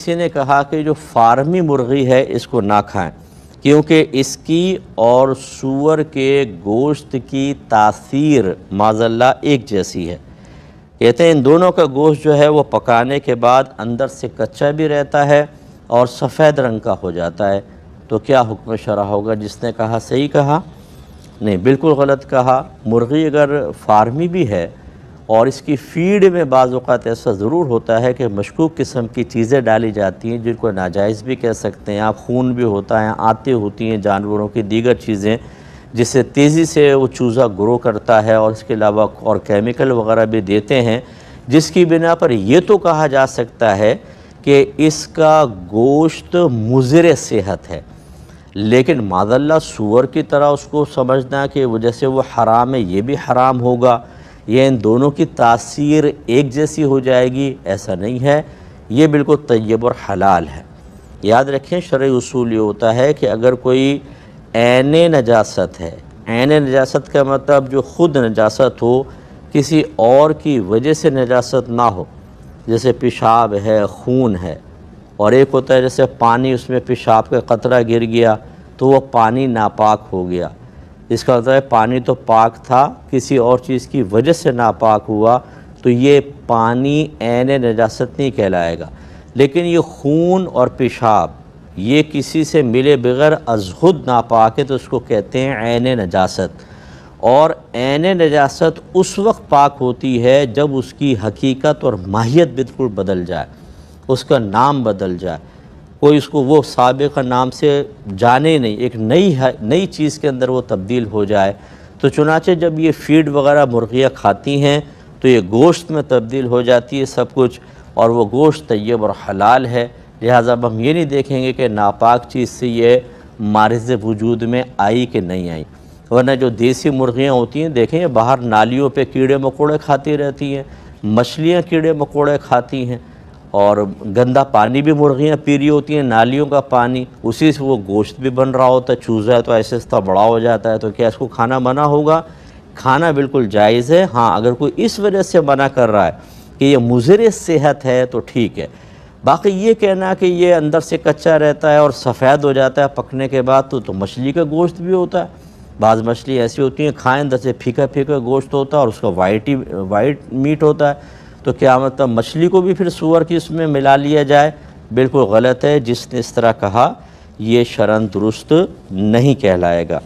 کسی نے کہا کہ جو فارمی مرغی ہے اس کو نہ کھائیں کیونکہ اس کی اور سور کے گوشت کی تاثیر معاذاللہ ایک جیسی ہے۔ کہتے ہیں ان دونوں کا گوشت جو ہے وہ پکانے کے بعد اندر سے کچا بھی رہتا ہے اور سفید رنگ کا ہو جاتا ہے۔ تو کیا حکم شرع ہوگا؟ جس نے کہا صحیح کہا؟ نہیں، بالکل غلط کہا۔ مرغی اگر فارمی بھی ہے اور اس کی فیڈ میں بعض اوقات ایسا ضرور ہوتا ہے کہ مشکوک قسم کی چیزیں ڈالی جاتی ہیں جن کو ناجائز بھی کہہ سکتے ہیں آپ، خون بھی ہوتا ہے، آتے ہوتی ہیں جانوروں کی دیگر چیزیں جس سے تیزی سے وہ چوزہ گرو کرتا ہے، اور اس کے علاوہ اور کیمیکل وغیرہ بھی دیتے ہیں، جس کی بنا پر یہ تو کہا جا سکتا ہے کہ اس کا گوشت مضر صحت ہے، لیکن معاذاللہ سور کی طرح اس کو سمجھنا کہ وجہ سے وہ حرام ہے، یہ بھی حرام ہوگا، یہ ان دونوں کی تاثیر ایک جیسی ہو جائے گی، ایسا نہیں ہے۔ یہ بالکل طیب اور حلال ہے۔ یاد رکھیں شرعی اصول یہ ہوتا ہے کہ اگر کوئی عین نجاست ہے، عین نجاست کا مطلب جو خود نجاست ہو، کسی اور کی وجہ سے نجاست نہ ہو، جیسے پیشاب ہے، خون ہے، اور ایک ہوتا ہے جیسے پانی، اس میں پیشاب کا قطرہ گر گیا تو وہ پانی ناپاک ہو گیا، اس کا مطلب ہے پانی تو پاک تھا، کسی اور چیز کی وجہ سے ناپاک ہوا، تو یہ پانی عین نجاست نہیں کہلائے گا۔ لیکن یہ خون اور پیشاب یہ کسی سے ملے بغیر از خود ناپاک ہے تو اس کو کہتے ہیں عین نجاست۔ اور عین نجاست اس وقت پاک ہوتی ہے جب اس کی حقیقت اور ماہیت بالکل بدل جائے، اس کا نام بدل جائے، کوئی اس کو وہ سابق نام سے جانے نہیں، ایک نئی چیز کے اندر وہ تبدیل ہو جائے۔ تو چنانچہ جب یہ فیڈ وغیرہ مرغیاں کھاتی ہیں تو یہ گوشت میں تبدیل ہو جاتی ہے سب کچھ، اور وہ گوشت طیب اور حلال ہے۔ لہٰذا اب ہم یہ نہیں دیکھیں گے کہ ناپاک چیز سے یہ مارز وجود میں آئی کہ نہیں آئی، ورنہ جو دیسی مرغیاں ہوتی ہیں دیکھیں باہر نالیوں پہ کیڑے مکوڑے کھاتی رہتی ہیں، مچھلیاں کیڑے مکوڑے کھاتی ہیں، اور گندا پانی بھی مرغیاں پی رہی ہوتی ہیں، نالیوں کا پانی، اسی سے وہ گوشت بھی بن رہا ہوتا ہے، چوزا ہے تو ایسے ایسا بڑا ہو جاتا ہے، تو کیا اس کو کھانا منع ہوگا؟ کھانا بالکل جائز ہے۔ ہاں اگر کوئی اس وجہ سے منع کر رہا ہے کہ یہ مضر صحت ہے تو ٹھیک ہے۔ باقی یہ کہنا کہ یہ اندر سے کچا رہتا ہے اور سفید ہو جاتا ہے پکنے کے بعد، تو مچھلی کا گوشت بھی ہوتا ہے، بعض مچھلی ایسی ہوتی ہیں کھائیں اندر سے پھیکا پھیکا گوشت ہوتا ہے اور اس کا وائٹ میٹ ہوتا ہے، تو کیا مطلب مچھلی کو بھی پھر سور کی اس میں ملا لیا جائے؟ بالکل غلط ہے۔ جس نے اس طرح کہا یہ شرعاً درست نہیں کہلائے گا۔